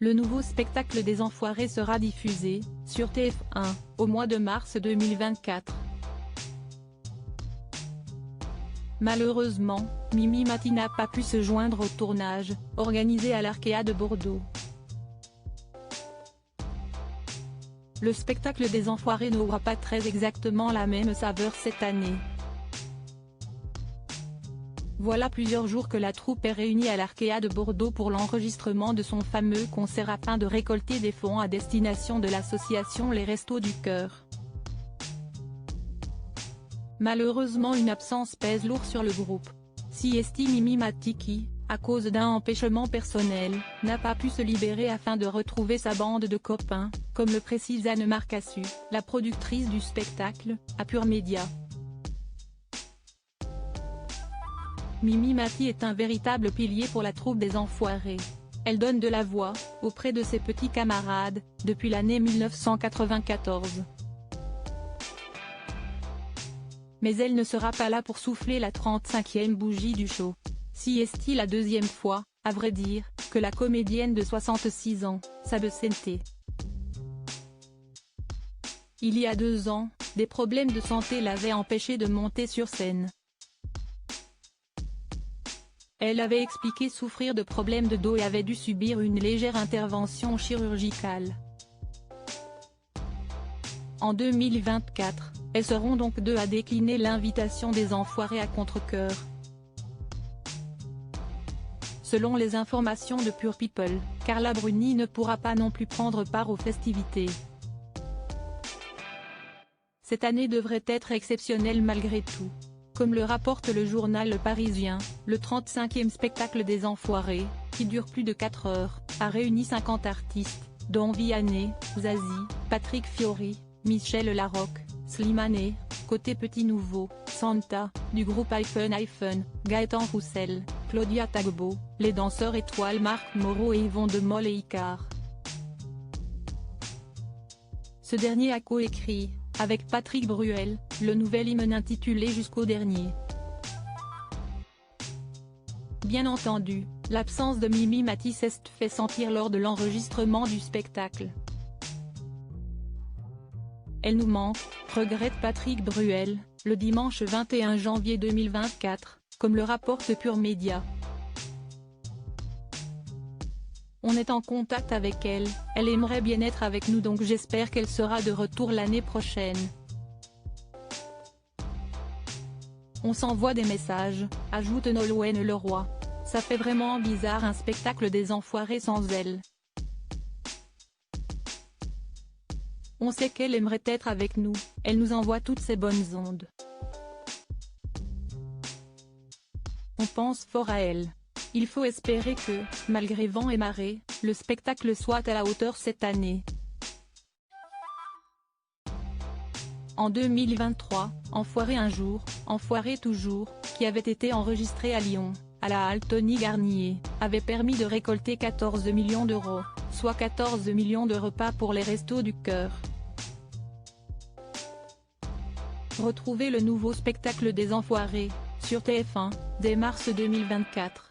Le nouveau spectacle des Enfoirés sera diffusé, sur TF1, au mois de mars 2024. Malheureusement, Mimi Mati n'a pas pu se joindre au tournage, organisé à l'Arkéa de Bordeaux. Le spectacle des Enfoirés n'aura pas très exactement la même saveur cette année. Voilà plusieurs jours que la troupe est réunie à l'Arkéa de Bordeaux pour l'enregistrement de son fameux concert afin de récolter des fonds à destination de l'association Les Restos du Cœur. Malheureusement, une absence pèse lourd sur le groupe. Si estime Mimi Mati qui, à cause d'un empêchement personnel, n'a pas pu se libérer afin de retrouver sa bande de copains, comme le précise Anne Marcassu, la productrice du spectacle, à Pure Média. Mimi Mati est un véritable pilier pour la troupe des Enfoirés. Elle donne de la voix, auprès de ses petits camarades, depuis l'année 1994. Mais elle ne sera pas là pour souffler la 35e bougie du show. Si est-il la deuxième fois, à vrai dire, que la comédienne de 66 ans, s'absente. Il y a 2 ans, des problèmes de santé l'avaient empêchée de monter sur scène. Elle avait expliqué souffrir de problèmes de dos et avait dû subir une légère intervention chirurgicale. En 2024, elles seront donc 2 à décliner l'invitation des Enfoirés à contre-cœur. Selon les informations de Pure People, Carla Bruni ne pourra pas non plus prendre part aux festivités. Cette année devrait être exceptionnelle malgré tout. Comme le rapporte le journal Le Parisien, le 35e spectacle des Enfoirés, qui dure plus de 4 heures, a réuni 50 artistes, dont Vianney, Zazie, Patrick Fiori, Michel Larocque, Slimane, côté Petit Nouveau, Santa, du groupe iPhone, Gaëtan Roussel, Claudia Tagbo, les danseurs étoiles Marc Moreau et Yvon de Mol et Icare. Ce dernier a coécrit, avec Patrick Bruel, le nouvel hymne intitulé Jusqu'au dernier. Bien entendu, l'absence de Mimi Mati s'est fait sentir lors de l'enregistrement du spectacle. Elle nous manque, regrette Patrick Bruel, le dimanche 21 janvier 2024, comme le rapporte Pure Média. On est en contact avec elle, elle aimerait bien être avec nous donc j'espère qu'elle sera de retour l'année prochaine. On s'envoie des messages, ajoute Nolwenn Leroy. Ça fait vraiment bizarre un spectacle des Enfoirés sans elle. On sait qu'elle aimerait être avec nous, elle nous envoie toutes ses bonnes ondes. On pense fort à elle. Il faut espérer que, malgré vent et marée, le spectacle soit à la hauteur cette année. En 2023, Enfoiré un jour, Enfoiré toujours, qui avait été enregistré à Lyon, à la halle Tony Garnier, avait permis de récolter 14 millions d'euros, soit 14 millions de repas pour les Restos du Cœur. Retrouvez le nouveau spectacle des Enfoirés, sur TF1, dès mars 2024.